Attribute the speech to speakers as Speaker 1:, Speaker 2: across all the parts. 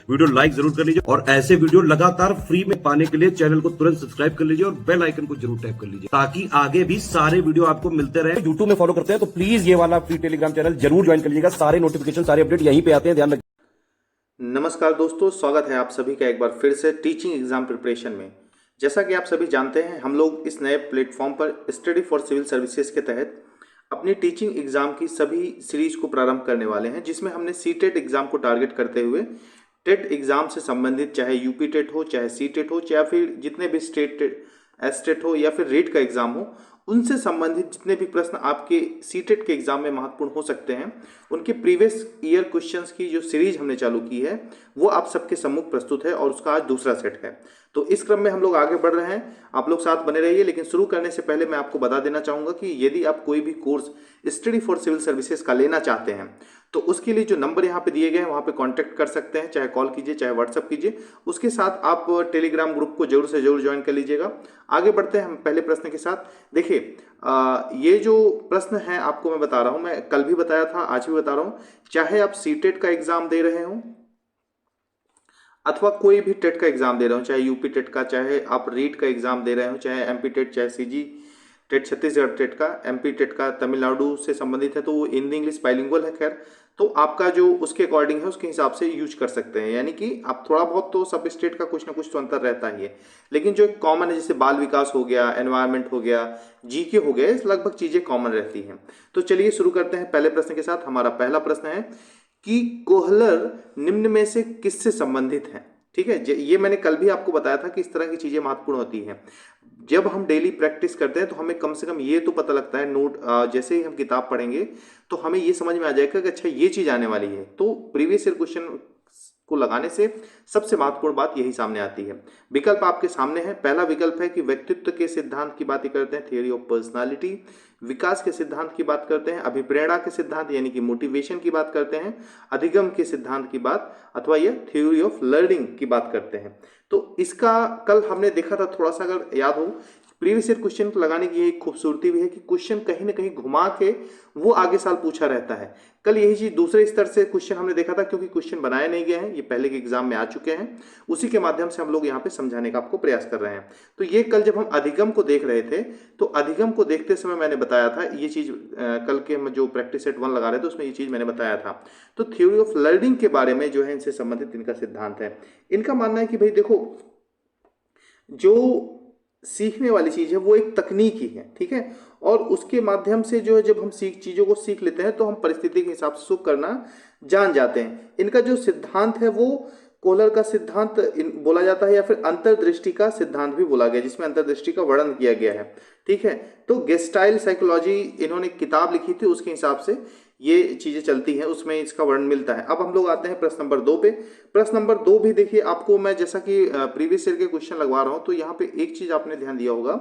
Speaker 1: Video like जरूर कर लीजिए और ऐसे वीडियो लगातार फ्री में पाने के लिए चैनल को तुरंत सब्सक्राइब कर लीजिए और बेल आइकन को जरूर टैप कर लीजिए ताकि आगे भी सारे वीडियो आपको मिलते रहे। यूट्यूब में फॉलो करते हैं तो प्लीज ये वाला फ्री टेलीग्राम चैनल जरूर ज्वाइन कर लीजिएगा। सारे नोटिफिकेशन सारे अपडेट यहीं पे आते हैं, ध्यान रखिए।
Speaker 2: नमस्कार दोस्तों, स्वागत है आप सभी का एक बार फिर से टीचिंग एग्जाम प्रिपरेशन में। जैसा कि आप सभी जानते हैं, हम लोग इस नए प्लेटफॉर्म पर स्टडी फॉर सिविल सर्विसेज के तहत अपनी टीचिंग एग्जाम की सभी सीरीज को प्रारंभ करने वाले हैं, जिसमें हमने सीटेट एग्जाम को टारगेट करते हुए टेट एग्जाम से संबंधित, चाहे यूपी टेट हो, चाहे सी टेट हो, चाहे फिर जितने भी स्टेट एस्टेट हो या फिर रेट का एग्जाम हो, उनसे संबंधित जितने भी प्रश्न आपके सीटेट के एग्जाम में महत्वपूर्ण हो सकते हैं, उनके प्रीवियस ईयर क्वेश्चंस की जो सीरीज हमने चालू की है वो आप सबके सम्मुख प्रस्तुत है और उसका आज दूसरा सेट है। तो इस क्रम में हम लोग आगे बढ़ रहे हैं, आप लोग साथ बने रहिए। लेकिन शुरू करने से पहले मैं आपको बता देना चाहूँगा कि यदि आप कोई भी course study for civil services का लेना चाहते हैं तो उसके लिए जो नंबर यहाँ पे दिए गए हैं वहाँ पे कांटेक्ट कर सकते हैं, चाहे कॉल कीजिए चाहे व्हाट्सअप कीजिए। उसके साथ आप टेलीग्राम ग्रुप को जरूर से जरूर ज्वाइन कर लीजिएगा। आगे बढ़ते हैं हम पहले प्रश्न के साथ। देखिए, ये जो प्रश्न है आपको मैं बता रहा हूँ, मैं कल भी बताया था, आज भी बता रहा हूँ। चाहे आप सीटेट का एग्जाम दे रहे हो अथवा कोई भी टेट का एग्जाम दे रहे हो, चाहे यूपी टेट का, चाहे आप रीट का एग्जाम दे रहे हो, चाहे एमपी टेट, चाहे सीजी टेट, छत्तीसगढ़ टेट का, एमपी टेट का तमिलनाडु से संबंधित है तो वो हिंदी इंग्लिश बाइलिंगुअल है। खैर, तो आपका जो उसके अकॉर्डिंग है उसके हिसाब से यूज कर सकते हैं। यानी कि आप थोड़ा बहुत तो सब स्टेट का कुछ ना कुछ तो अंतर रहता ही है, लेकिन जो कॉमन है जैसे बाल विकास हो गया, एनवायरमेंट हो गया, जीके हो गया, लगभग चीजें कॉमन रहती हैं। तो चलिए शुरू करते हैं पहले प्रश्न के साथ। हमारा पहला प्रश्न है कि कोहलर निम्न में से किससे संबंधित है। ठीक है, ये मैंने कल भी आपको बताया था कि इस तरह की चीजें महत्वपूर्ण होती हैं। जब हम डेली प्रैक्टिस करते हैं तो हमें कम से कम ये तो पता लगता है, नोट जैसे ही हम किताब पढ़ेंगे तो हमें ये समझ में आ जाएगा कि अच्छा ये चीज आने वाली है। तो प्रीवियस ईयर क्वेश्चन को लगाने से सबसे महत्वपूर्ण बात यही सामने आती है। विकल्प आपके सामने है। पहला विकल्प है कि व्यक्तित्व के सिद्धांत की बात करते हैं, थियोरी ऑफ पर्सनालिटी। विकास के सिद्धांत की बात करते हैं, अभिप्रेरणा के सिद्धांत यानी कि मोटिवेशन की बात करते हैं, अधिगम के सिद्धांत की बात अथवा यह थ्योरी ऑफ लर्निंग की बात करते हैं। तो इसका कल हमने देखा था, थोड़ा सा अगर याद हो, प्रीवियस ईयर क्वेश्चन को लगाने की एक खूबसूरती भी है कि क्वेश्चन कहीं ना कहीं घुमा के वो आगे साल पूछा रहता है। कल यही चीज दूसरे स्तर से क्वेश्चन हमने देखा था, क्योंकि क्वेश्चन बनाए नहीं गए हैं, ये पहले के एग्जाम में आ चुके हैं, उसी के माध्यम से हम लोग यहाँ पे समझाने का आपको प्रयास कर रहे हैं। तो ये कल जब हम अधिगम को देख रहे थे तो अधिगम को देखते समय मैंने बताया था ये चीज, कल के हम जो प्रैक्टिस सेट 1 लगा रहे थे उसमें ये चीज मैंने बताया था। तो थ्योरी ऑफ लर्निंग के बारे में जो है इनसे संबंधित इनका सिद्धांत है। इनका मानना है कि भाई देखो, जो सीखने वाली चीज है वो एक तकनीक ही है, ठीक है, और उसके माध्यम से जो है जब हम चीजों को सीख लेते हैं तो हम परिस्थिति के हिसाब से सुख करना जान जाते हैं। इनका जो सिद्धांत है वो कोहलर का सिद्धांत बोला जाता है या फिर अंतर्दृष्टि का सिद्धांत भी बोला गया, जिसमें अंतर्दृष्टि का वर्णन किया गया है। ठीक है, तो गेस्टाइल साइकोलॉजी इन्होंने किताब लिखी थी, उसके हिसाब से ये चीजें चलती हैं, उसमें इसका वर्णन मिलता है। अब हम लोग आते हैं प्रश्न नंबर 2 पे। प्रश्न नंबर 2 भी देखिए, आपको मैं जैसा कि प्रीवियस ईयर के क्वेश्चन लगवा रहा हूं तो यहाँ पे एक चीज आपने ध्यान दिया होगा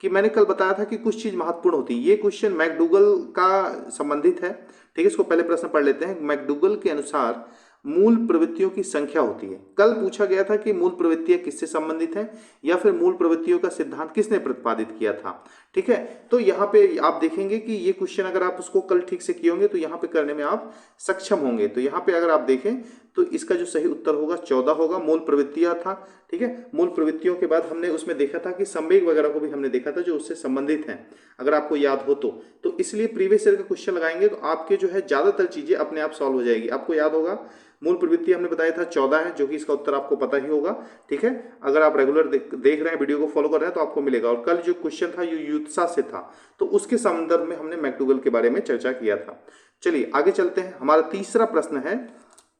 Speaker 2: कि मैंने कल बताया था कि कुछ चीज महत्वपूर्ण होती है। ये क्वेश्चन मैकडूगल का संबंधित है। ठीक है, इसको पहले प्रश्न पढ़ लेते हैं। मैकडूगल के अनुसार मूल प्रवृत्तियों की संख्या होती है। कल पूछा गया था कि मूल प्रवृत्तियां किससे संबंधित हैं या फिर मूल प्रवृत्तियों का सिद्धांत किसने प्रतिपादित किया था। ठीक है, तो यहाँ पे आप देखेंगे कि ये क्वेश्चन अगर आप उसको कल ठीक से किए होंगे तो यहाँ पे करने में आप सक्षम होंगे। तो यहाँ पे अगर आप देखें तो इसका जो सही उत्तर होगा 14 होगा। मूल प्रवृत्तियां था। ठीक है, मूल प्रवृत्तियों के बाद हमने उसमें देखा था कि संवेग वगैरह को भी हमने देखा था जो उससे संबंधित हैं, अगर आपको याद हो तो इसलिए प्रीवियस ईयर का क्वेश्चन लगाएंगे तो आपके जो है ज्यादातर चीजें अपने आप सॉल्व हो जाएगी। आपको याद होगा मूल प्रवृत्ति हमने बताया था 14 है, जो कि इसका उत्तर आपको पता ही होगा। ठीक है, अगर आप रेगुलर देख रहे हैं, वीडियो को फॉलो कर रहे हैं तो आपको मिलेगा। और कल जो क्वेश्चन था ये युत्सा से था, तो उसके संदर्भ में हमने मैकडूगल के बारे में चर्चा किया था। चलिए आगे चलते हैं। हमारा तीसरा प्रश्न है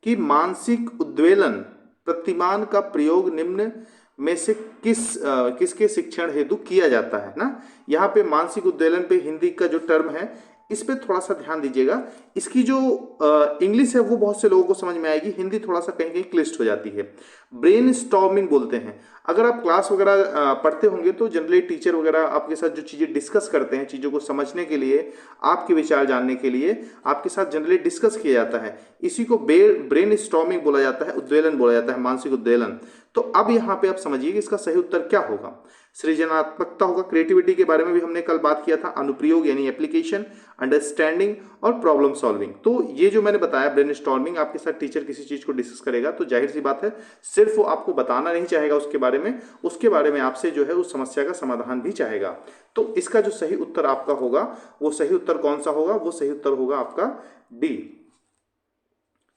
Speaker 2: कि मानसिक उद्वेलन प्रतिमान का प्रयोग निम्न में से किसके शिक्षण हेतु किया जाता है ना। यहाँ पे मानसिक उद्वेलन पे हिंदी का जो टर्म है इस पे थोड़ा सा ध्यान दीजिएगा। इसकी जो इंग्लिश है वो बहुत से लोगों को समझ में आएगी, हिंदी थोड़ा सा कहीं कहीं क्लिष्ट हो जाती है। ब्रेन स्टॉर्मिंग बोलते हैं। अगर आप क्लास वगैरह पढ़ते होंगे तो जनरली टीचर वगैरह आपके साथ जो चीज़ें डिस्कस करते हैं, चीज़ों को समझने के लिए, आपके विचार जानने के लिए आपके साथ जनरली डिस्कस किया जाता है। इसी को ब्रेन स्टॉर्मिंग बोला जाता है, उद्वेलन बोला जाता है, मानसिक उद्वेलन। तो अब यहाँ पे आप समझिए कि इसका सही उत्तर क्या होगा। सृजनात्मकता होगा। क्रिएटिविटी के बारे में भी हमने कल बात किया था, अनुप्रयोग यानी एप्लीकेशन, अंडरस्टैंडिंग और प्रॉब्लम सॉल्विंग। तो ये जो मैंने बताया ब्रेनस्टॉर्मिंग, आपके साथ टीचर किसी चीज को डिस्कस करेगा तो जाहिर सी बात है सिर्फ वो आपको बताना नहीं चाहेगा उसके बारे में आपसे जो है उस समस्या का समाधान भी चाहेगा। तो इसका जो सही उत्तर आपका होगा वो सही उत्तर कौन सा होगा? वो सही उत्तर होगा आपका डी।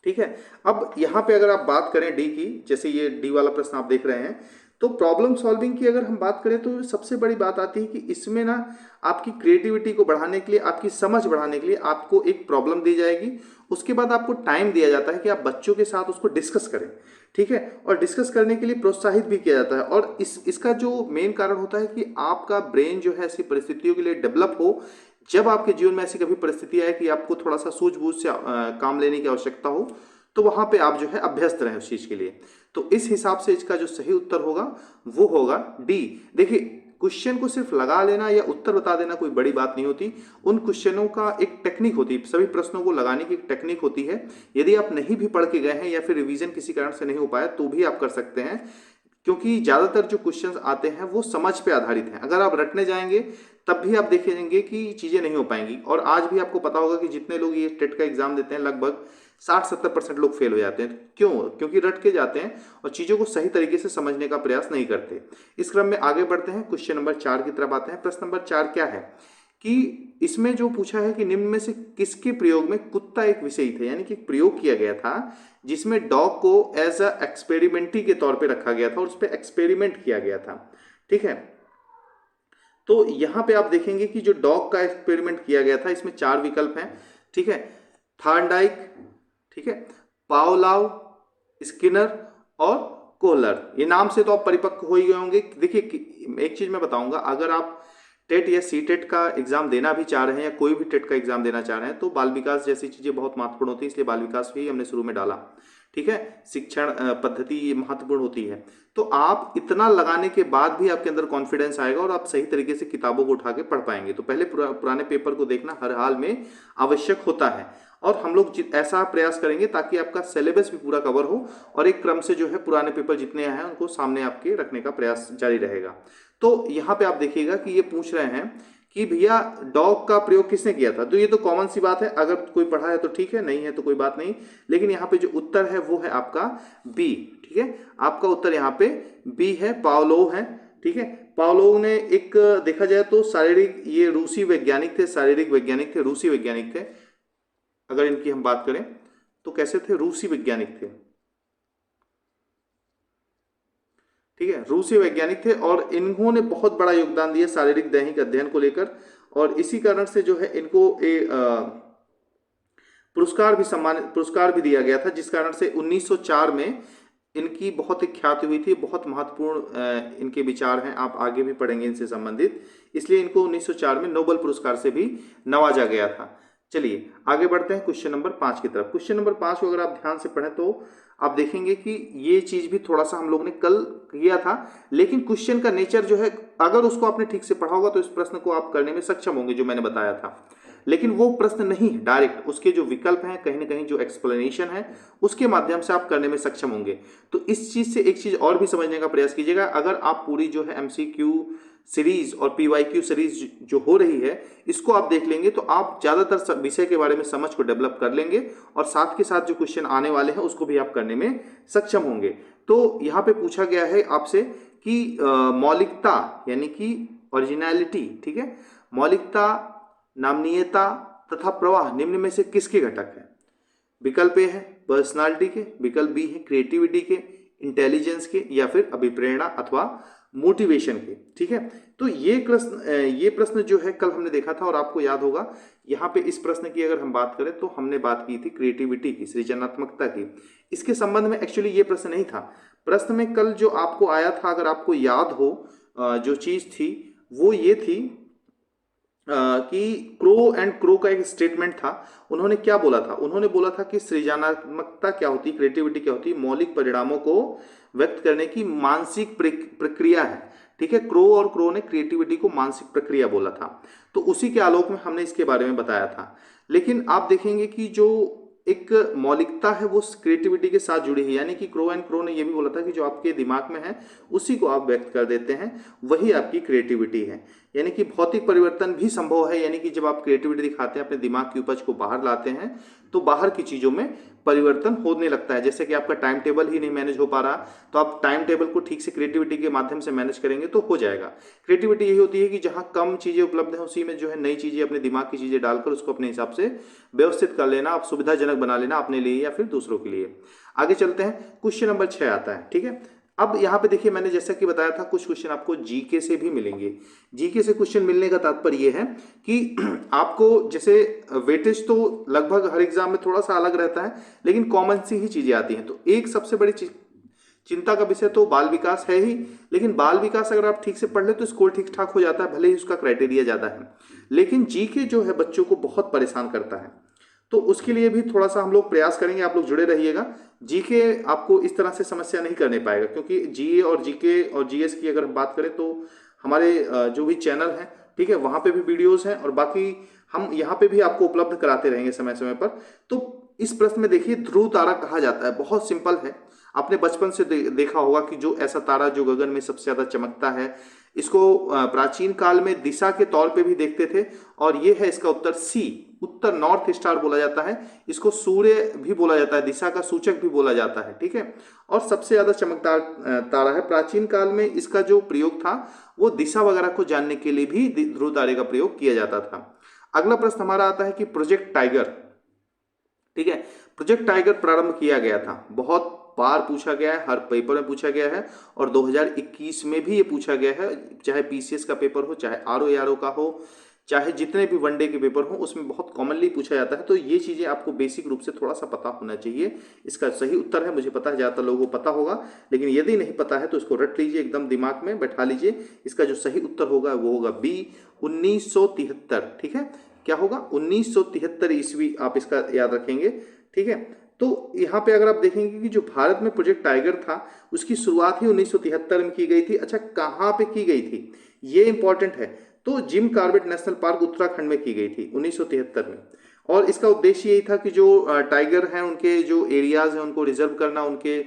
Speaker 2: ठीक है, अब यहां पे अगर आप बात करें डी की, जैसे ये डी वाला प्रश्न आप देख रहे हैं, तो प्रॉब्लम सॉल्विंग की अगर हम बात करें तो सबसे बड़ी बात आती है कि इसमें ना आपकी क्रिएटिविटी को बढ़ाने के लिए, आपकी समझ बढ़ाने के लिए आपको एक प्रॉब्लम दी जाएगी। उसके बाद आपको टाइम दिया जाता है कि आप बच्चों के साथ उसको डिस्कस करें। ठीक है, और डिस्कस करने के लिए प्रोत्साहित भी किया जाता है। और इसका जो मेन कारण होता है कि आपका ब्रेन जो है ऐसी परिस्थितियों के लिए डेवलप हो, जब आपके जीवन में ऐसी कभी परिस्थिति आए कि आपको थोड़ा सा सूझबूझ से काम लेने की आवश्यकता हो, तो वहां पे आप जो है अभ्यस्त रहें उस चीज के लिए। तो इस हिसाब से इसका जो सही उत्तर होगा वो होगा डी। देखिए, क्वेश्चन को सिर्फ लगा लेना या उत्तर बता देना कोई बड़ी बात नहीं होती। उन क्वेश्चनों का एक टेक्निक होती है, सभी प्रश्नों को लगाने की एक टेक्निक होती है। यदि आप नहीं भी पढ़ के गए हैं या फिर रिवीजन किसी कारण से नहीं हो पाया तो भी आप कर सकते हैं, क्योंकि ज्यादातर जो क्वेश्चंस आते हैं वो समझ पे आधारित हैं। अगर आप रटने जाएंगे तब भी आप देखेंगे कि चीजें नहीं हो पाएंगी। और आज भी आपको पता होगा कि जितने लोग ये टेट का एग्जाम देते हैं लगभग 60-70% लोग फेल हो जाते हैं। क्यों? क्योंकि रट के जाते हैं और चीजों को सही तरीके से समझने का प्रयास नहीं करते। इस क्रम में आगे बढ़ते हैं, क्वेश्चन नंबर 4 की तरफ आते हैं। प्रश्न नंबर 4 क्या है कि इसमें जो पूछा है कि निम्न में से किसके प्रयोग में कुत्ता एक विषय थे, यानी कि प्रयोग किया गया था जिसमें डॉग को एज अ एक्सपेरिमेंटी के तौर पे रखा गया था और उस पर एक्सपेरिमेंट किया गया था। ठीक है, तो यहां पे आप देखेंगे कि जो डॉग का एक्सपेरिमेंट किया गया था इसमें 4 विकल्प हैं। ठीक है, थार्नडाइक, ठीक है, पावलाव, स्किनर और कोहलर। ये नाम से तो आप परिपक्व हो ही गए होंगे। देखिए, एक चीज मैं बताऊंगा, अगर आप टेट या सी टेट का एग्जाम देना भी चाह रहे हैं या कोई भी टेट का एग्जाम देना चाह रहे हैं तो बाल विकास जैसी चीजें बहुत महत्वपूर्ण होती है, इसलिए बाल विकास भी हमने शुरू में डाला। ठीक है, शिक्षण पद्धति महत्वपूर्ण होती है। तो आप इतना लगाने के बाद भी आपके अंदर कॉन्फिडेंस आएगा और आप सही तरीके से किताबों को उठा के पढ़ पाएंगे। तो पहले पुराने पेपर को देखना हर हाल में आवश्यक होता है और हम लोग ऐसा प्रयास करेंगे ताकि आपका सिलेबस भी पूरा कवर हो और एक क्रम से जो है पुराने पेपर जितने हैं उनको सामने आपके रखने का प्रयास जारी रहेगा। तो यहाँ पे आप देखिएगा कि ये पूछ रहे हैं कि भैया डॉग का प्रयोग किसने किया था। तो ये तो कॉमन सी बात है, अगर कोई पढ़ा है तो ठीक है, नहीं है तो कोई बात नहीं। लेकिन यहाँ पे जो उत्तर है वो है आपका बी। ठीक है, आपका उत्तर यहाँ पे बी है, पावलोव है। ठीक है, पावलोव ने एक देखा जाए तो शारीरिक, ये रूसी वैज्ञानिक थे, शारीरिक वैज्ञानिक थे, रूसी वैज्ञानिक थे। अगर इनकी हम बात करें तो कैसे थे? रूसी वैज्ञानिक थे। ठीक है, रूसी वैज्ञानिक थे और इन्होंने बहुत बड़ा योगदान दिया शारीरिक दैहिक अध्ययन को लेकर और इसी कारण से जो है इनको पुरस्कार भी दिया गया था, जिस कारण से 1904 में इनकी बहुत ही ख्याति हुई थी। बहुत महत्वपूर्ण इनके विचार हैं, आप आगे भी पढ़ेंगे इनसे संबंधित, इसलिए इनको 1904 में नोबेल पुरस्कार से भी नवाजा गया था। चलिए आगे बढ़ते हैं क्वेश्चन नंबर 5 की तरफ। क्वेश्चन नंबर 5 को अगर आप ध्यान से पढ़ें तो आप देखेंगे कि ये चीज भी थोड़ा सा हम लोग ने कल किया था, लेकिन क्वेश्चन का नेचर जो है अगर उसको आपने ठीक से पढ़ा होगा तो इस प्रश्न को आप करने में सक्षम होंगे जो मैंने बताया था। लेकिन वो प्रश्न नहीं है डायरेक्ट, उसके जो विकल्प हैं कहीं ना कहीं जो एक्सप्लेनेशन है उसके माध्यम से आप करने में सक्षम होंगे। तो इस चीज से एक चीज और भी समझने का प्रयास कीजिएगा। अगर आप पूरी जो है एमसीक्यू सीरीज और पीवाईक्यू सीरीज जो हो रही है इसको आप देख लेंगे तो आप ज्यादातर विषय के बारे में समझ को डेवलप कर लेंगे और साथ के साथ जो क्वेश्चन आने वाले हैं उसको भी आप करने में सक्षम होंगे। तो यहाँ पे पूछा गया है आपसे कि मौलिकता यानी कि ओरिजिनलिटी, ठीक है, मौलिकता, नामनीयता तथा प्रवाह निम्न में से किसके घटक है? विकल्प ए है पर्सनालिटी के, विकल्प बी है क्रिएटिविटी के, इंटेलिजेंस के, या फिर अभिप्रेरणा अथवा मोटिवेशन के। ठीक है, तो ये प्रश्न जो है कल हमने देखा था और आपको याद होगा यहाँ पे इस प्रश्न की अगर हम बात करें तो हमने बात की थी क्रिएटिविटी की, सृजनात्मकता की। इसके संबंध में एक्चुअली ये प्रश्न नहीं था। प्रश्न में कल जो आपको आया था, अगर आपको याद हो, जो चीज थी वो ये थी कि क्रो एंड क्रो का एक स्टेटमेंट था। उन्होंने क्या बोला था? उन्होंने बोला था कि सृजनात्मकता क्या होती है, क्रिएटिविटी क्या होती है, मौलिक परिणामों को व्यक्त करने की मानसिक प्रक्रिया है। ठीक है, क्रो और क्रो ने क्रिएटिविटी को मानसिक प्रक्रिया बोला था। तो उसी के आलोक में हमने इसके बारे में बताया था। लेकिन आप देखेंगे कि जो एक मौलिकता है वो क्रिएटिविटी के साथ जुड़ी है, यानी कि क्रो एंड क्रो ने यह भी बोला था कि जो आपके दिमाग में है उसी को आप व्यक्त कर देते हैं, वही आपकी क्रिएटिविटी है। यानी कि भौतिक परिवर्तन भी संभव है, यानी कि जब आप क्रिएटिविटी दिखाते हैं, अपने दिमाग की उपज को बाहर लाते हैं, तो बाहर की चीजों में परिवर्तन होने लगता है। जैसे कि आपका टाइम टेबल ही नहीं मैनेज हो पा रहा, तो आप टाइम टेबल को ठीक से क्रिएटिविटी के माध्यम से मैनेज करेंगे तो हो जाएगा। क्रिएटिविटी यही होती है कि जहां कम चीजें उपलब्ध हैं उसी में जो है नई चीजें, अपने दिमाग की चीजें डालकर उसको अपने हिसाब से व्यवस्थित कर लेना, आप सुविधाजनक बना लेना अपने लिए या फिर दूसरों के लिए। आगे चलते हैं, क्वेश्चन नंबर 6 आता है। ठीक है, अब यहां पे देखिए, मैंने जैसा कि बताया था कुछ क्वेश्चन आपको जीके से भी मिलेंगे। जीके से क्वेश्चन मिलने का तात्पर्य यह है कि आपको जैसे वेटेज तो लगभग हर एग्जाम में थोड़ा सा अलग रहता है, लेकिन कॉमन सी ही चीजें आती हैं। तो एक सबसे बड़ी चिंता का विषय तो बाल विकास है ही, लेकिन बाल विकास अगर आप ठीक से पढ़ ले तो स्कोर ठीक ठाक हो जाता है, भले ही उसका क्राइटेरिया ज्यादा है। लेकिन जीके जो है बच्चों को बहुत परेशान करता है, तो उसके लिए भी थोड़ा सा हम लोग प्रयास करेंगे। आप लोग जुड़े रहिएगा। जीके आपको इस तरह से समस्या नहीं करने पाएगा, क्योंकि जीए और जीके और जीएस की अगर बात करें तो हमारे जो भी चैनल है, ठीक है, वहां पे भी वीडियोस हैं और बाकी हम यहाँ पे भी आपको उपलब्ध कराते रहेंगे समय समय पर। तो इस प्रश्न में देखिए, ध्रुव तारा कहा जाता है, बहुत सिंपल है। आपने बचपन से देखा होगा कि जो ऐसा तारा जो गगन में सबसे ज्यादा चमकता है, इसको प्राचीन काल में दिशा के तौर पे भी देखते थे, और ये है इसका उत्तर सी, उत्तर नॉर्थ स्टार बोला जाता है। इसको सूर्य भी बोला जाता है, दिशा का सूचक भी बोला जाता है। ठीक है, और सबसे ज्यादा चमकदार तारा है। प्राचीन काल में इसका जो प्रयोग था वो दिशा वगैरह को जानने के लिए भी ध्रुव तारे का प्रयोग किया जाता था। अगला प्रश्न हमारा आता है कि प्रोजेक्ट टाइगर, ठीक है, प्रोजेक्ट टाइगर प्रारंभ किया गया था, बहुत बार पूछा गया है, हर पेपर में पूछा गया है, और 2021 में भी ये पूछा गया है। चाहे पीसीएस का पेपर हो, चाहे आरओ का हो, चाहे जितने भी वनडे के पेपर हो, उसमें बहुत कॉमनली पूछा जाता है। तो ये चीजें आपको बेसिक रूप से थोड़ा सा पता होना चाहिए। इसका सही उत्तर है, मुझे पता है ज्यादातर लोगों को पता होगा, लेकिन यदि नहीं पता है तो इसको रट लीजिए, एकदम दिमाग में बैठा लीजिए। इसका जो सही उत्तर होगा वो होगा बी, 1973। ठीक है, क्या होगा? 1973 ईस्वी, आप इसका याद रखेंगे। ठीक है, तो यहाँ पे अगर आप देखेंगे कि जो भारत में प्रोजेक्ट टाइगर था उसकी शुरुआत ही 1973 में की गई थी। अच्छा, कहाँ पे की गई थी ये इंपॉर्टेंट है। तो Jim Corbett national park Uttarakhand में की गई थी 1973 में, और इसका उद्देश्य यही था कि जो टाइगर हैं उनके जो एरियाज हैं उनको रिजर्व करना, उनके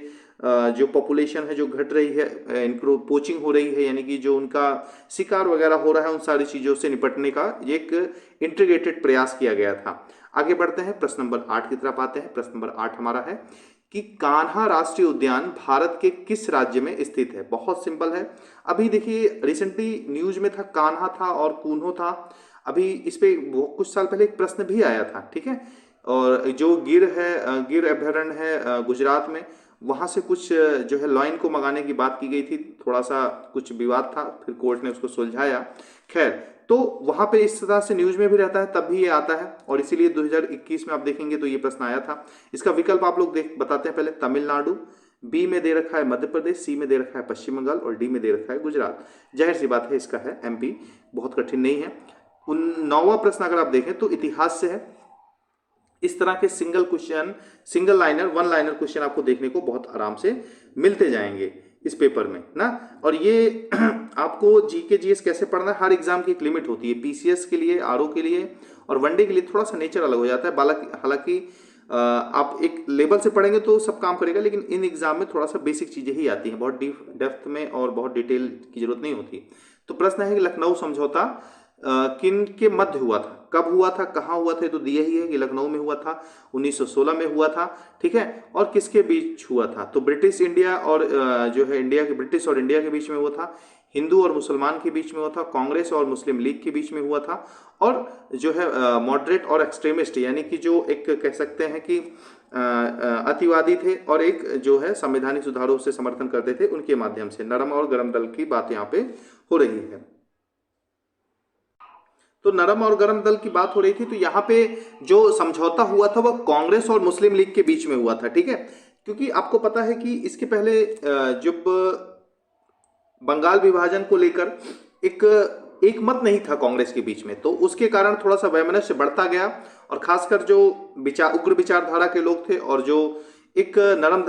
Speaker 2: जो पॉपुलेशन है जो घट रही है, इनको पोचिंग हो रही है, यानी कि जो उनका शिकार वगैरह हो रहा है, उन सारी चीजों से निपटने का एक इंटीग्रेटेड प्रयास किया गया था। आगे बढ़ते हैं, प्रश्न नंबर 8 की तरफ आते हैं। प्रश्न नंबर 8 हमारा है कि कान्हा राष्ट्रीय उद्यान भारत के किस राज्य में स्थित है? बहुत सिंपल है। अभी देखिए, रिसेंटली न्यूज में था, कान्हा था और कून्हो था। अभी इस पे कुछ साल पहले एक प्रश्न भी आया था। ठीक है, और जो गिर है, गिर अभयारण्य है गुजरात में, वहां से कुछ जो है लॉइन को मंगाने की बात की गई थी, थोड़ा सा कुछ विवाद था, फिर कोर्ट ने उसको सुलझाया। खैर, तो वहां पे इस तरह से न्यूज में भी रहता है, तब भी ये आता है, और इसीलिए 2021 में आप देखेंगे तो ये प्रश्न आया था। इसका विकल्प आप लोग बताते हैं पहले, तमिलनाडु, बी में दे रखा है मध्य प्रदेश, सी में दे रखा है पश्चिम बंगाल, और डी में दे रखा है गुजरात। जाहिर सी बात है इसका है एमपी, बहुत कठिन नहीं है। 9वां प्रश्न अगर आप देखें तो इतिहास से है। इस तरह के single question, single liner, one liner question आपको देखने को बहुत आराम से मिलते जाएंगे इस पेपर में ना। और ये आपको जीके जीएस कैसे पढ़ना है, हर एग्जाम की एक लिमिट होती है। पीसीएस के लिए, आरओ के लिए और वनडे के लिए थोड़ा सा नेचर अलग हो जाता है। हालांकि आप एक लेवल से पढ़ेंगे तो सब काम करेगा, लेकिन इन एग्जाम में थोड़ा सा बेसिक चीजें ही आती हैं, बहुत डेप्थ में और बहुत डिटेल की जरूरत नहीं होती। तो प्रश्न है कि लखनऊ समझौता किन के मध्य हुआ था, कब हुआ था, कहाँ हुआ था? तो दिया ही है कि लखनऊ में हुआ था, 1916 में हुआ था। ठीक है, और किसके बीच हुआ था? तो ब्रिटिश इंडिया और जो है इंडिया के, ब्रिटिश और इंडिया के बीच में हुआ था, हिंदू और मुसलमान के बीच में हुआ था, कांग्रेस और मुस्लिम लीग के बीच में हुआ था, और जो है मॉडरेट और एक्सट्रीमिस्ट, यानी कि जो एक कह सकते हैं कि अतिवादी थे और एक जो है संवैधानिक सुधारों से समर्थन करते थे, उनके माध्यम से। नरम और गरम दल की बात यहाँ पे हो रही है। तो नरम और गरम दल की बात हो रही थी, तो यहाँ पे जो समझौता हुआ था वह कांग्रेस और मुस्लिम लीग के बीच में हुआ था। ठीक है, क्योंकि आपको पता है कि इसके पहले जब बंगाल विभाजन को लेकर एक एक मत नहीं था कांग्रेस के बीच में, तो उसके कारण थोड़ा सा वैमनस्य बढ़ता गया। और खासकर जो उग्र विचारधारा के लोग थे और जो एक नरम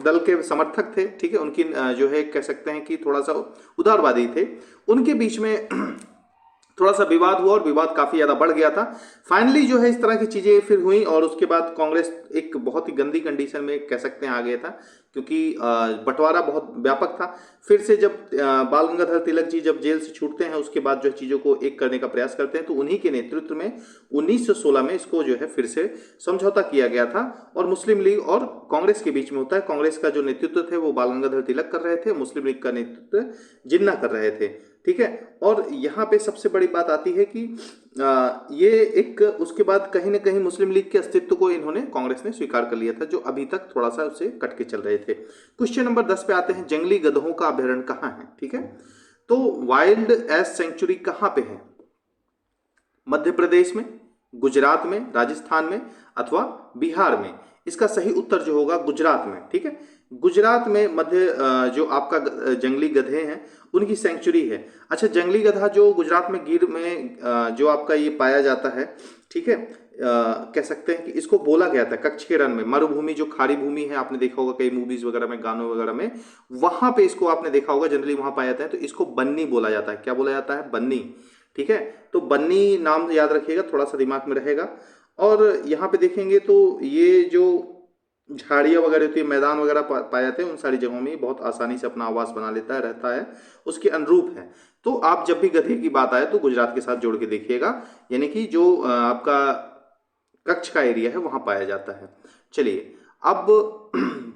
Speaker 2: दल के समर्थक थे, ठीक है, उनकी जो है कह सकते हैं कि थोड़ा सा उदारवादी थे, उनके बीच में थोड़ा सा विवाद हुआ और विवाद काफी ज्यादा बढ़ गया था। फाइनली जो है इस तरह की चीजें फिर हुई और उसके बाद कांग्रेस एक बहुत ही गंदी कंडीशन में कह सकते हैं आ गया था, क्योंकि बंटवारा बहुत व्यापक था। फिर से जब बाल गंगाधर तिलक जी जब जेल से छूटते हैं, उसके बाद जो है चीजों को एक करने का प्रयास करते हैं, तो उन्हीं के नेतृत्व में 1916 में इसको जो है फिर से समझौता किया गया था और मुस्लिम लीग और कांग्रेस के बीच में होता है। कांग्रेस का जो नेतृत्व थे वो बाल गंगाधर तिलक कर रहे थे, मुस्लिम लीग का नेतृत्व जिन्ना कर रहे थे, ठीक है। और यहाँ पे सबसे बड़ी बात आती है कि ये एक उसके बाद कहीं ना कहीं मुस्लिम लीग के अस्तित्व को इन्होंने कांग्रेस ने स्वीकार कर लिया था, जो अभी तक थोड़ा सा उससे कट के चल रहे थे। क्वेश्चन नंबर 10 पे आते हैं, जंगली गधों का अभ्यारण्य कहाँ है, ठीक है। तो वाइल्ड एस सेंचुरी कहाँ पे है? मध्य प्रदेश में, गुजरात में, राजस्थान में अथवा बिहार में? इसका सही उत्तर जो होगा गुजरात में, ठीक है। गुजरात में जो आपका जंगली गधे हैं उनकी सेंचुरी है। अच्छा, जंगली गधा जो गुजरात में गिर में जो आपका ये पाया जाता है, ठीक है, कह सकते हैं कि इसको बोला गया था कच्छ के रण में, मरुभूमि जो खारी भूमि है, आपने देखा होगा कई मूवीज वगैरह में, गानों वगैरह में, वहां पे इसको आपने देखा होगा जनरली वहां पाया जाता है, तो इसको बन्नी बोला जाता है। क्या बोला जाता है? बन्नी, ठीक है। तो बन्नी नाम याद रखिएगा, थोड़ा सा दिमाग में रहेगा। और यहाँ पे देखेंगे तो ये जो झाड़ियाँ वगैरह होती है, मैदान वगैरह पाए जाते हैं, उन सारी जगहों में बहुत आसानी से अपना आवास बना लेता है, रहता है, उसके अनुरूप है। तो आप जब भी गधे की बात आए तो गुजरात के साथ जोड़ के देखिएगा, यानी कि जो आपका कच्छ का एरिया है वहां पाया जाता है। चलिए अब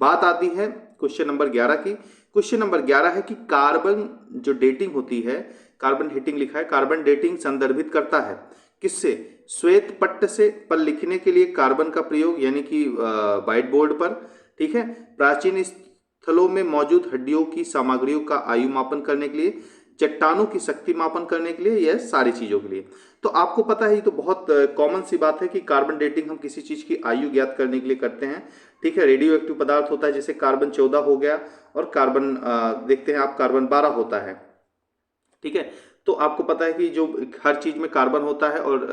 Speaker 2: बात आती है क्वेश्चन नंबर 11 की। क्वेश्चन नंबर 11 है कि कार्बन जो डेटिंग होती है, कार्बन डेटिंग लिखा है, कार्बन डेटिंग संदर्भित करता है किससे? श्वेत पट्ट से पर लिखने के लिए कार्बन का प्रयोग, यानी कि व्हाइट बोर्ड पर, ठीक है। प्राचीन स्थलों में मौजूद हड्डियों की सामग्रियों का आयु मापन करने के लिए, चट्टानों की शक्ति मापन करने के लिए, यह सारी चीजों के लिए। तो आपको पता है, ये तो बहुत कॉमन सी बात है कि कार्बन डेटिंग हम किसी चीज की आयु ज्ञात करने के लिए करते हैं, ठीक है। रेडियो एक्टिव पदार्थ होता है, जैसे कार्बन 14 हो गया, और कार्बन देखते हैं आप कार्बन 12 होता है, ठीक है। तो आपको पता है कि जो हर चीज में कार्बन होता है और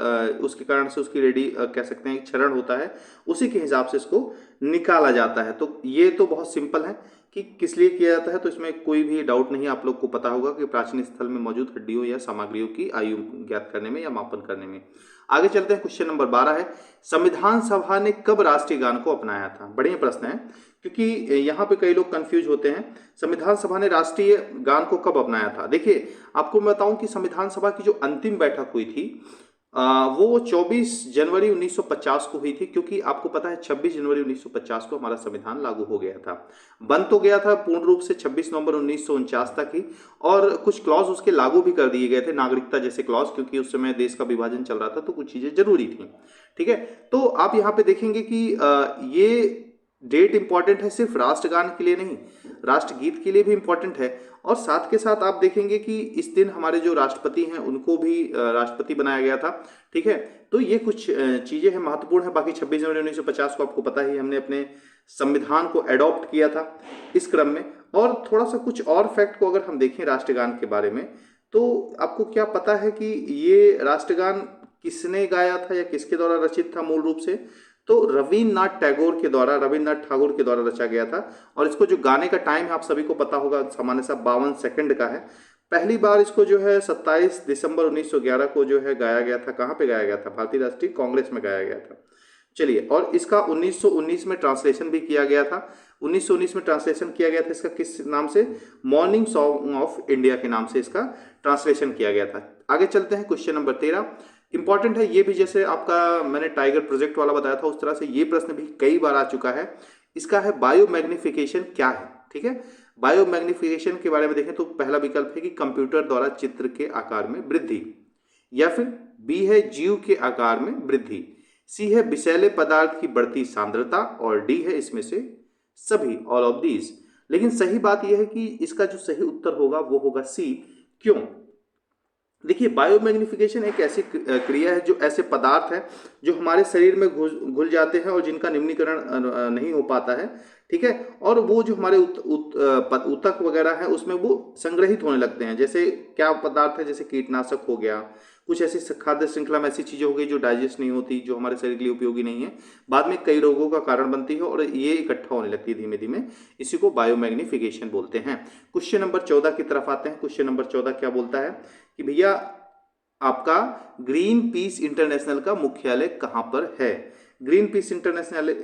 Speaker 2: उसके कारण से उसकी कह सकते हैं क्षरण होता है, उसी के हिसाब से इसको निकाला जाता है। तो ये तो बहुत सिंपल है कि किस लिए किया जाता है, तो इसमें कोई भी डाउट नहीं, आप लोग को पता होगा कि प्राचीन स्थल में मौजूद हड्डियों या सामग्रियों की आयु ज्ञात करने में या मापन करने में। आगे चलते हैं, क्वेश्चन नंबर 12 है, संविधान सभा ने कब राष्ट्रीय गान को अपनाया था? बढ़िया प्रश्न है, क्योंकि यहाँ पे कई लोग कंफ्यूज होते हैं। संविधान सभा ने राष्ट्रीय गान को कब अपनाया था? देखिए, आपको मैं बताऊं कि संविधान सभा की जो अंतिम बैठक हुई थी वो 24 जनवरी 1950 को हुई थी, क्योंकि आपको पता है 26 जनवरी 1950 को हमारा संविधान लागू हो गया था। बन तो गया था पूर्ण रूप से 26 नवंबर 1949 तक ही, और कुछ क्लॉज उसके लागू भी कर दिए गए थे, नागरिकता जैसे क्लॉज, क्योंकि उस समय देश का विभाजन चल रहा था तो कुछ चीजें जरूरी थी, ठीक है। तो आप यहाँ पे देखेंगे कि ये डेट इंपॉर्टेंट है, सिर्फ राष्ट्रगान के लिए नहीं, राष्ट्रगीत के लिए भी इंपॉर्टेंट है। और साथ के साथ आप देखेंगे कि इस दिन हमारे जो राष्ट्रपति हैं उनको भी राष्ट्रपति बनाया गया था, ठीक है। तो ये कुछ चीजें हैं, महत्वपूर्ण है। बाकी 26 जनवरी 1950 को आपको पता ही हमने अपने संविधान को एडॉप्ट किया था इस क्रम में। और थोड़ा सा कुछ और फैक्ट को अगर हम देखें राष्ट्रगान के बारे में, तो आपको क्या पता है कि ये राष्ट्रगान किसने गाया था या किसके द्वारा रचित था मूल रूप से? तो रविन्द्रनाथ ठाकुर के द्वारा रचा गया था। और इसको जो गाने का टाइम है आप सभी को पता होगा, सामान्य सा 52 सेकंड का है। पहली बार इसको जो है 27 दिसंबर 1911 को जो है गाया गया था। कहाँ पे गाया गया था? भारतीय राष्ट्रीय कांग्रेस में गाया गया था। चलिए, और इसका 1919 में ट्रांसलेशन भी किया गया था। 1919 में ट्रांसलेशन किया गया था इसका किस नाम से? मॉर्निंग सॉन्ग ऑफ इंडिया के नाम से इसका ट्रांसलेशन किया गया था। आगे चलते हैं, क्वेश्चन नंबर 13 इंपॉर्टेंट है। ये भी जैसे आपका मैंने टाइगर प्रोजेक्ट वाला बताया था, उस तरह से ये प्रश्न भी कई बार आ चुका है। इसका है बायोमैग्निफिकेशन क्या है, ठीक है। बायोमैग्निफिकेशन के बारे में देखें तो पहला विकल्प है कि कंप्यूटर द्वारा चित्र के आकार में वृद्धि, या फिर बी है जीव के आकार में वृद्धि, सी है विषैले पदार्थ की बढ़ती सांद्रता, और डी है इसमें से सभी, ऑल ऑफ दीज। लेकिन सही बात यह है कि इसका जो सही उत्तर होगा वो होगा सी। क्यों? देखिए, बायोमैग्निफिकेशन एक ऐसी क्रिया है जो ऐसे पदार्थ हैं जो हमारे शरीर में घुल जाते हैं और जिनका निम्नीकरण नहीं हो पाता है, ठीक है। और वो जो हमारे ऊतक वगैरह है उसमें वो संग्रहित होने लगते हैं। जैसे क्या पदार्थ है, जैसे कीटनाशक हो गया, कुछ ऐसी खाद्य श्रृंखला में ऐसी चीजें हो गई जो डाइजेस्ट नहीं होती, जो हमारे शरीर के लिए उपयोगी नहीं है, बाद में कई रोगों का कारण बनती है और ये इकट्ठा होने लगती है धीमे धीमे। इसी को बायोमैग्निफिकेशन बोलते हैं। क्वेश्चन नंबर 14 की तरफ आते हैं। क्वेश्चन नंबर 14 क्या बोलता है कि भैया आपका ग्रीन पीस इंटरनेशनल का मुख्यालय कहां पर है। ग्रीन पीस इंटरनेशनल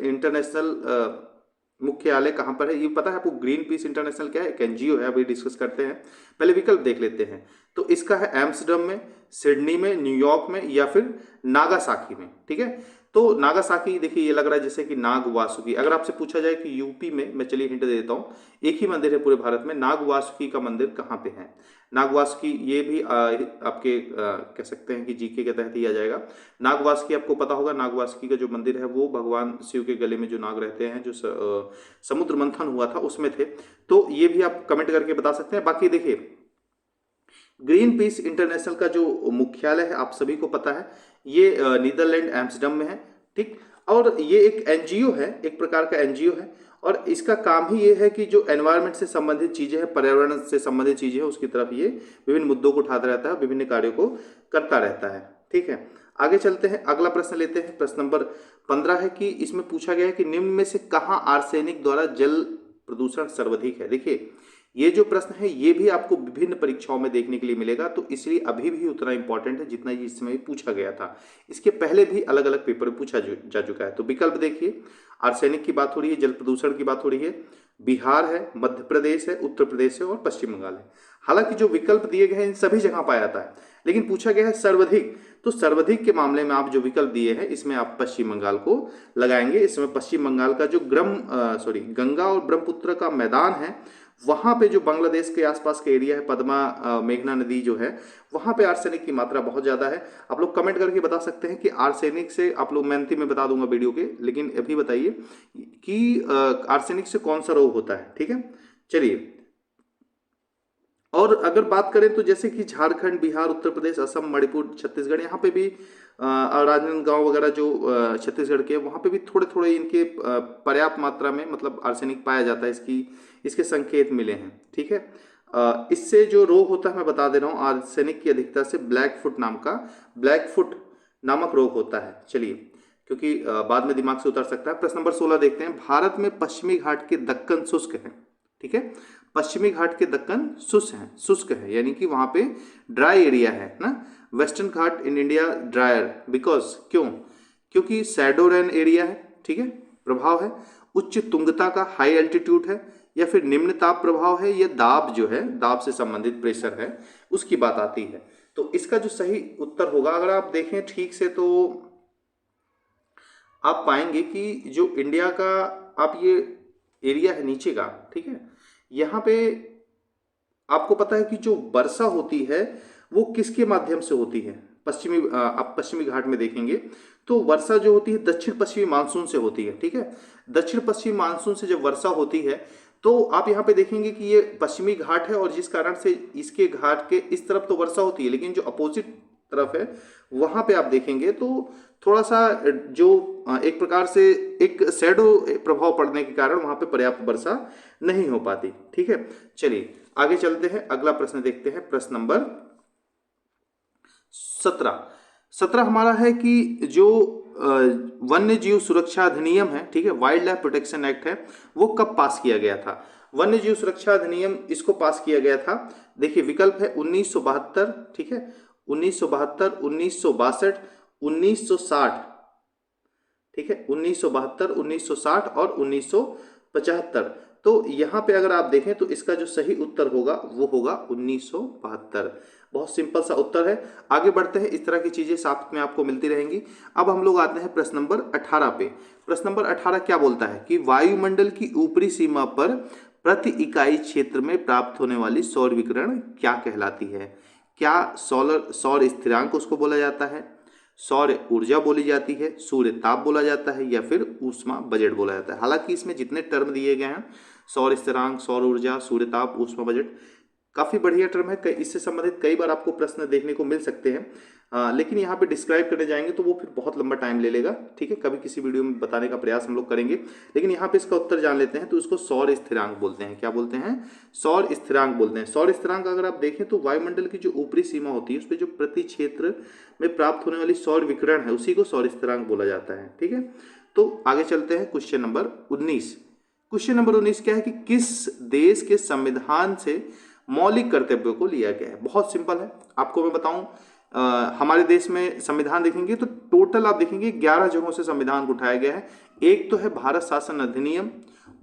Speaker 2: मुख्यालय कहां पर है, ये पता है आपको? ग्रीन पीस इंटरनेशनल क्या है? एक एनजीओ है, अभी डिस्कस करते हैं। पहले विकल्प देख लेते हैं। तो इसका है एम्स्टर्डम में, सिडनी में, न्यूयॉर्क में या फिर नागासाकी में। ठीक है, तो नागासाकी देखिए ये लग रहा है जैसे कि नाग वासुकी। अगर आपसे पूछा जाए कि यूपी में, मैं चलिए हिंट दे देता हूँ, एक ही मंदिर है पूरे भारत में, नाग वासुकी का मंदिर कहाँ पे है? नाग वासुकी ये भी आपके कह सकते हैं कि जीके के तहत ही आ जाएगा। नाग वासुकी आपको पता होगा, नाग वासुकी का जो मंदिर है वो भगवान शिव के गले में जो नाग रहते हैं, जो समुद्र मंथन हुआ था उसमें थे। तो ये भी आप कमेंट करके बता सकते हैं। बाकी देखिए ग्रीन पीस इंटरनेशनल का जो मुख्यालय है आप सभी को पता है, ये नीदरलैंड एम्स्टर्डम में है। ठीक, और ये एक एनजीओ है, एक प्रकार का एनजीओ है, और इसका काम ही ये है कि जो एनवायरनमेंट से संबंधित चीजें हैं, पर्यावरण से संबंधित चीजें हैं, उसकी तरफ ये विभिन्न मुद्दों को उठाता रहता है, विभिन्न कार्यों को करता रहता है। ठीक है, आगे चलते हैं, अगला प्रश्न लेते हैं। प्रश्न नंबर 15 है कि इसमें पूछा गया है कि निम्न में से कहाँ आर्सेनिक द्वारा जल प्रदूषण सर्वाधिक है। देखिए ये जो प्रश्न है ये भी आपको विभिन्न परीक्षाओं में देखने के लिए मिलेगा, तो इसलिए अभी भी उतना इंपॉर्टेंट है जितना ये इसमें पूछा गया था। इसके पहले भी अलग अलग पेपर में पूछा जा चुका है। तो विकल्प देखिए, आर्सेनिक की बात हो रही है, जल प्रदूषण की बात हो रही है, बिहार है, मध्य प्रदेश है, उत्तर प्रदेश है और पश्चिम बंगाल है। हालांकि जो विकल्प दिए गए हैं इन सभी जगह पाया जाता है, लेकिन पूछा गया है सर्वाधिक, तो सर्वाधिक के मामले में आप जो विकल्प दिए हैं इसमें आप पश्चिम बंगाल को लगाएंगे। इसमें पश्चिम बंगाल का जो गंगा और ब्रह्मपुत्र का मैदान है, वहां पे जो बांग्लादेश के आसपास का एरिया है, पद्मा मेघना नदी जो है, वहां पे आर्सेनिक की मात्रा बहुत ज्यादा है। आप लोग कमेंट करके बता सकते हैं कि आर्सेनिक से, आप लोग मैं अंतिम में बता दूंगा वीडियो के, लेकिन अभी बताइए कि आर्सेनिक से कौन सा रोग होता है। ठीक है, चलिए, और अगर बात करें तो जैसे कि झारखंड, बिहार, उत्तर प्रदेश, असम, मणिपुर, छत्तीसगढ़, यहाँ पे भी राजनांदगांव वगैरह जो छत्तीसगढ़ के, वहाँ पे भी थोड़े थोड़े इनके पर्याप्त मात्रा में मतलब आर्सेनिक पाया जाता है, इसके संकेत मिले हैं। ठीक है, इससे जो रोग होता है मैं बता दे रहा हूँ, आर्सेनिक की अधिकता से ब्लैक फुट नामक रोग होता है। चलिए, क्योंकि बाद में दिमाग से उतर सकता है। प्रश्न नंबर 16 देखते हैं। भारत में पश्चिमी घाट के दक्कन शुष्क है। ठीक है, पश्चिमी घाट के दक्कन शुष्क है, यानी कि वहां पे ड्राई एरिया है ना। Western Ghat in India dryer because, क्योंकि शैडो रेन एरिया है। ठीक है, प्रभाव है, उच्च तुंगता का हाई एल्टीट्यूड है, या फिर निम्न ताप प्रभाव है, या दाब जो है, दाब से संबंधित प्रेशर है, उसकी बात आती है। तो इसका जो सही उत्तर होगा, अगर आप देखें ठीक से तो आप पाएंगे कि जो इंडिया का आप ये एरिया है नीचे का, ठीक है, यहाँ पे आपको पता है कि जो वर्षा होती है वो किसके माध्यम से होती है? आप पश्चिमी घाट में देखेंगे तो वर्षा जो होती है दक्षिण पश्चिमी मानसून से होती है। ठीक है, दक्षिण पश्चिमी मानसून से जब वर्षा होती है तो आप यहाँ पे देखेंगे कि ये पश्चिमी घाट है, और जिस कारण से इसके घाट के इस तरफ तो वर्षा होती है, लेकिन जो अपोजिट तरफ है वहां पे आप देखेंगे तो थोड़ा सा जो एक प्रकार से एक शैडो प्रभाव पड़ने के कारण वहां पे पर्याप्त वर्षा नहीं हो पाती। ठीक है, चलिए आगे चलते हैं, अगला प्रश्न देखते हैं। प्रश्न नंबर 17 हमारा है कि जो वन्य जीव सुरक्षा अधिनियम है, ठीक है, वाइल्ड लाइफ प्रोटेक्शन एक्ट है, वो कब पास किया गया था? वन्य जीव सुरक्षा अधिनियम इसको पास किया गया था, देखिए विकल्प है 1972, ठीक है, 1972, 1962, 1960, ठीक है, 1972, 1960 और 1975। तो यहाँ पे अगर आप देखें तो इसका जो सही उत्तर होगा वो होगा 1972। बहुत सिंपल सा उत्तर है। आगे बढ़ते हैं, इस तरह की चीजें साथ में आपको मिलती रहेंगी। अब हम लोग आते हैं प्रश्न नंबर 18 पे। प्रश्न नंबर 18 क्या बोलता है कि वायुमंडल की ऊपरी सीमा पर प्रति इकाई क्षेत्र में प्राप्त होने वाली सौर विकिरण क्या कहलाती है? क्या सौर स्थिरांक उसको बोला जाता है, सौर ऊर्जा बोली जाती है, सूर्य ताप बोला जाता है, या फिर ऊष्मा बजट बोला जाता है? हालांकि इसमें जितने टर्म दिए गए हैं, सौर स्थिरांक, सौर ऊर्जा, सूर्य ताप, ऊष्मा बजट, काफी बढ़िया टर्म है। इससे संबंधित कई बार आपको प्रश्न देखने को मिल सकते हैं। लेकिन यहाँ पे डिस्क्राइब करने जाएंगे तो वो फिर बहुत लंबा टाइम ले लेगा, ठीक है। कभी किसी वीडियो में बताने का प्रयास हम लोग करेंगे, लेकिन यहाँ पे इसका उत्तर जान लेते हैं। तो इसको सौर स्थिरांक बोलते हैं। क्या बोलते हैं? सौर स्थिरांक बोलते हैं। सौर स्थिरांक अगर आप देखें तो वायुमंडल की जो ऊपरी सीमा होती है उस पर जो प्रति क्षेत्र में प्राप्त होने वाली सौर विकिरण है उसी को सौर स्थिरांक बोला जाता है, ठीक है। तो आगे चलते हैं क्वेश्चन नंबर 19। क्वेश्चन नंबर 19 क्या है कि किस देश के संविधान से मौलिक कर्तव्यों को लिया गया है? बहुत सिंपल है, आपको मैं बताऊं। हमारे देश में संविधान देखेंगे तो टोटल आप देखेंगे 11 जगहों से संविधान को उठाया गया है। एक तो है भारत शासन अधिनियम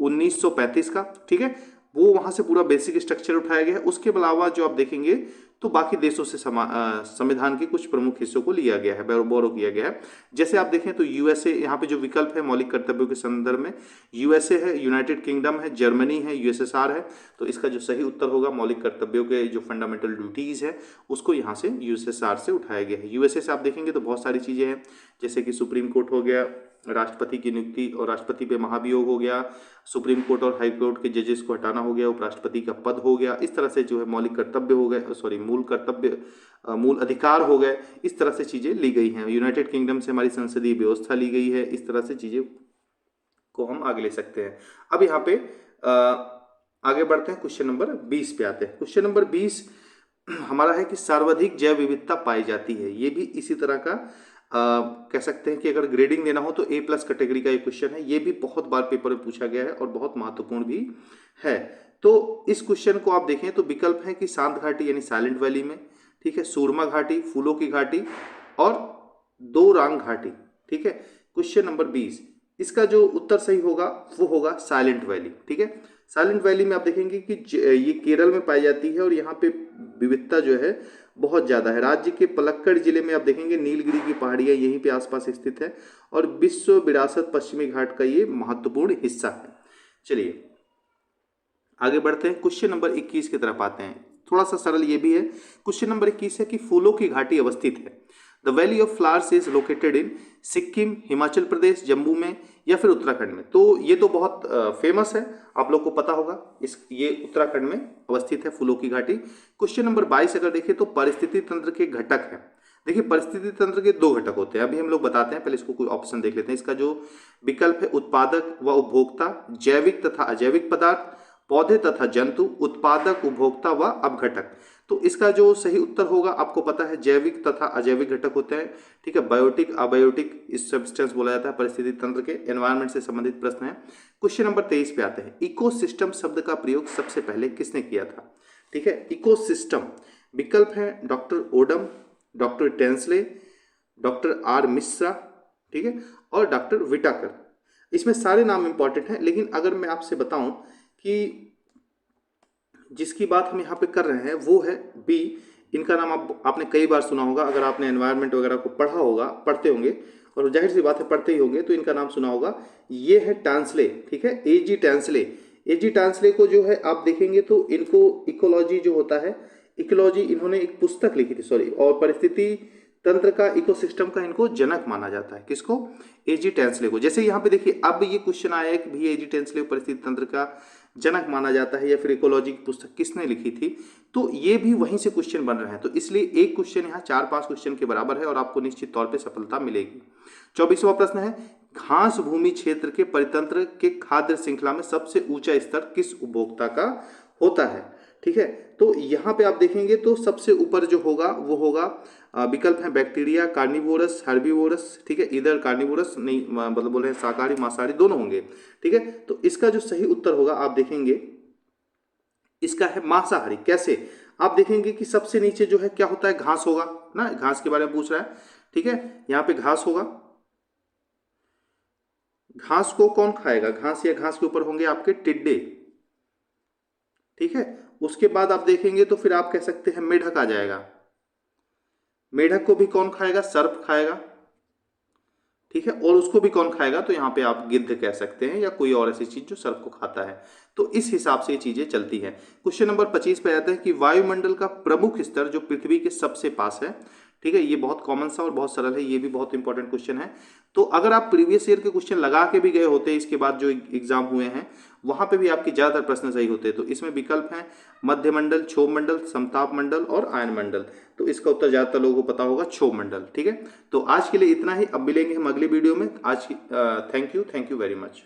Speaker 2: 1935 का, ठीक है, वो वहां से पूरा बेसिक स्ट्रक्चर उठाया गया है। उसके अलावा जो आप देखेंगे तो बाकी देशों से संविधान के कुछ प्रमुख हिस्सों को लिया गया है, बोरो किया गया है। जैसे आप देखें तो यूएसए, यहाँ पे जो विकल्प है मौलिक कर्तव्यों के संदर्भ में, यूएसए है, यूनाइटेड किंगडम है, जर्मनी है, यूएसएसआर है। तो इसका जो सही उत्तर होगा मौलिक कर्तव्यों के जो फंडामेंटल ड्यूटीज है उसको यहाँ से यूएसएसआर से उठाया गया है। यूएसए से आप देखेंगे तो बहुत सारी चीजें हैं, जैसे कि सुप्रीम कोर्ट हो गया, राष्ट्रपति की नियुक्ति और राष्ट्रपति पे महाभियोग हो गया, सुप्रीम कोर्ट और हाई कोर्ट के जजेस को हटाना हो गया, उपराष्ट्रपति का पद हो गया। इस तरह से जो है मौलिक कर्तव्य हो गए, सॉरी मूल कर्तव्य, मूल अधिकार हो गए। इस तरह से चीजें ली गई हैं। यूनाइटेड किंगडम से हमारी संसदीय व्यवस्था ली गई है। इस तरह से चीजें को हम आगे ले सकते हैं। अब यहाँ पे आगे बढ़ते हैं, क्वेश्चन नंबर 20 पे आते हैं। क्वेश्चन नंबर 20 हमारा है कि सर्वाधिक जैव विविधता पाई जाती है। ये भी इसी तरह का कह सकते हैं कि अगर ग्रेडिंग देना हो तो A+ कैटेगरी का ये क्वेश्चन है। ये भी बहुत बार पेपर में पूछा गया है और बहुत महत्वपूर्ण भी है। तो इस क्वेश्चन को आप देखें तो विकल्प है कि शांत घाटी यानी साइलेंट वैली में, ठीक है, सूरमा घाटी, फूलों की घाटी और दो रांग घाटी, ठीक है। क्वेश्चन नंबर 20 इसका जो उत्तर सही होगा वो होगा साइलेंट वैली, ठीक है। साइलेंट वैली में आप देखेंगे कि ये केरल में पाई जाती है और यहाँ पे विविधता जो है बहुत ज़्यादा है। राज्य के पलक्कड़ जिले में आप देखेंगे नीलगिरी की पहाड़ियाँ यहीं पे आसपास स्थित है और विश्व विरासत पश्चिमी घाट का ये महत्वपूर्ण हिस्सा है। चलिए आगे बढ़ते हैं, क्वेश्चन नंबर 21 की तरफ आते हैं। थोड़ा सा सरल ये भी है। क्वेश्चन नंबर 21 है कि फूलों की घाटी अवस्थित है। The valley of flowers is located in Sikkim, Himachal Pradesh, Jammu में या फिर उत्तराखंड में। तो ये तो बहुत फेमस है, आप लोग को पता होगा। ये उत्तराखंड में अवस्थित है फूलों की घाटी। क्वेश्चन नंबर 22 अगर देखें तो परिस्थिति तंत्र के घटक है। देखिए परिस्थिति तंत्र के 2 घटक होते हैं, अभी हम लोग बताते हैं। पहले इसको कोई ऑप्शन देख लेते हैं। इसका जो विकल्प है उत्पादक व उपभोक्ता, जैविक तथा अजैविक पदार्थ, पौधे तथा जंतु, उत्पादक, उपभोक्ता व अपघटक। तो इसका जो सही उत्तर होगा आपको पता है जैविक तथा अजैविक घटक होते हैं, ठीक है। बायोटिक, अबायोटिक इस सब्सटेंस बोला जाता है परिस्थिति तंत्र के। एनवायरनमेंट से संबंधित प्रश्न है। क्वेश्चन नंबर 23 पे आते हैं। इकोसिस्टम शब्द का प्रयोग सबसे पहले किसने किया था? ठीक है, इकोसिस्टम विकल्प है doctor Odum, doctor Tansley, doctor R Mishra, ठीक है, और डॉक्टर विटाकर। इसमें सारे नाम इंपॉर्टेंट हैं, लेकिन अगर मैं आपसे बताऊं कि जिसकी बात हम यहाँ पे कर रहे हैं वो है बी। इनका नाम आपने कई बार सुना होगा, अगर आपने एनवायरनमेंट वगैरह को पढ़ा होगा, पढ़ते होंगे, और जाहिर सी बात है पढ़ते ही होंगे, तो इनका नाम सुना होगा। ये है टांसले, ठीक है, एजी टांसले। एजी टांसले को जो है आप देखेंगे तो इनको इकोलॉजी जो होता है, इकोलॉजी इन्होंने एक पुस्तक लिखी थी, सॉरी, और परिस्थिति तंत्र का, इकोसिस्टम का इनको जनक माना जाता है। किसको? एजी टेंसले को। जैसे यहाँ पे देखिए अब ये क्वेश्चन आया है कि भी एजी टेंसले को परिस्थिति तंत्र का जनक माना जाता है या फिर इकोलॉजी की पुस्तक किसने लिखी थी, तो ये भी वहीं से क्वेश्चन बन रहे हैं। तो इसलिए एक क्वेश्चन यहाँ 4-5 क्वेश्चन के बराबर है और आपको निश्चित तौर पे सफलता मिलेगी। 24वां प्रश्न है घास भूमि क्षेत्र के परितंत्र के खाद्य श्रृंखला में सबसे ऊंचा स्तर किस उपभोक्ता का होता है? ठीक है, तो यहाँ पे आप देखेंगे तो सबसे ऊपर जो होगा वो होगा विकल्प है बैक्टीरिया, कार्निवोरस, हर्बीवोरस, ठीक है, इधर कार्निवोरस नहीं, मतलब बोल रहे हैं शाकाहारी मांसाहारी दोनों होंगे, ठीक है। तो इसका जो सही उत्तर होगा आप देखेंगे इसका है मांसाहारी। कैसे? आप देखेंगे कि सबसे नीचे जो है क्या होता है, घास होगा ना, घास के बारे में पूछ रहा है, ठीक है, यहाँ पे घास होगा। घास को कौन खाएगा? घास या घास के ऊपर होंगे आपके टिड्डे, ठीक है। उसके बाद आप देखेंगे तो फिर आप कह सकते हैं मेढक आ जाएगा। मेढक को भी कौन खाएगा? सर्प खाएगा, ठीक है। और उसको भी कौन खाएगा? तो यहाँ पे आप गिद्ध कह सकते हैं या कोई और ऐसी चीज जो सर्प को खाता है। तो इस हिसाब से ये चीजें चलती हैं। क्वेश्चन नंबर 25 पे आता है कि वायुमंडल का प्रमुख स्तर जो पृथ्वी के सबसे पास है, ठीक है, ये बहुत कॉमन सा और बहुत सरल है, ये भी बहुत इंपॉर्टेंट क्वेश्चन है। तो अगर आप प्रीवियस ईयर के क्वेश्चन लगा के भी गए होते इसके बाद जो एग्जाम हुए हैं वहां पे भी आपकी ज्यादातर प्रश्न सही होते। तो इसमें विकल्प हैं मध्य मंडल, क्षोभ मंडल, समताप मंडल और आयन मंडल। तो इसका उत्तर ज्यादातर लोगों को पता होगा क्षोभ मंडल। ठीक है, तो आज के लिए इतना ही, अब मिलेंगे हम अगली वीडियो में। आज की थैंक यू वेरी मच।